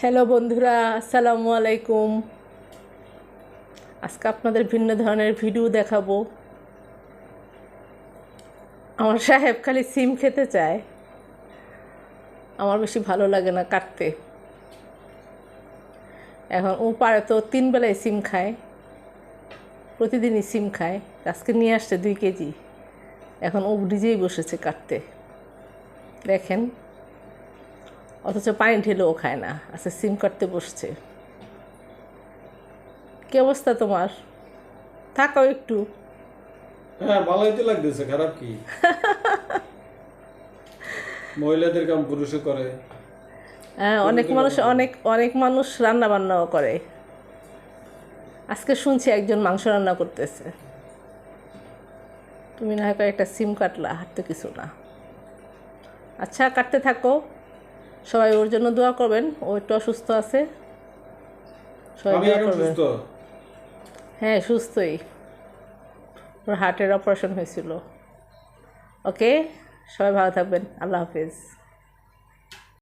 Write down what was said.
Hello বন্ধুরা, আসসালামু আলাইকুম। আজকে আপনাদের ভিন্ন ধরনের ভিডিও দেখাবো। আমার সাহেব খালি সিম খেতে চায়, আমার বেশি ভালো লাগে না কাটতে। এখন ও পারে তো 3 বেলায় সিম খায়, প্রতিদিনই সিম খায়। আজকে নিয়ে আসছে 2 কেজি। এখন ও নিজেই বসেছে কাটতে, দেখেন। অথচ পানি ঢেলেও খায় না, আজকে সিম কাটতে বসছে। কী অবস্থা তোমার? থাকো একটু। হ্যাঁ, ভালোই তো লাগতেছে, খারাপ কি? মহিলাদের কাম পুরুষে করে। হ্যাঁ, করলে অনেক তো মানুষ ভালো হবে। অনেক অনেক মানুষ রান্না বান্নাও করে। আজকে শুনছি একজন মাংস রান্না করতেছে। তুমি না হয় কয়েকটা সিম কাটলা, আর তো কিছু না। আচ্ছা, কাটতে থাকো। সবাই ওর জন্য দোয়া করবেন, ও একটু অসুস্থ আছে, সবাই আমি দোয়া এখন করবেন। সুস্থ। হ্যাঁ, সুস্থই। ওর হার্টের অপারেশন হয়েছিল। ওকে, সবাই ভালো থাকবেন। আল্লাহ হাফেজ।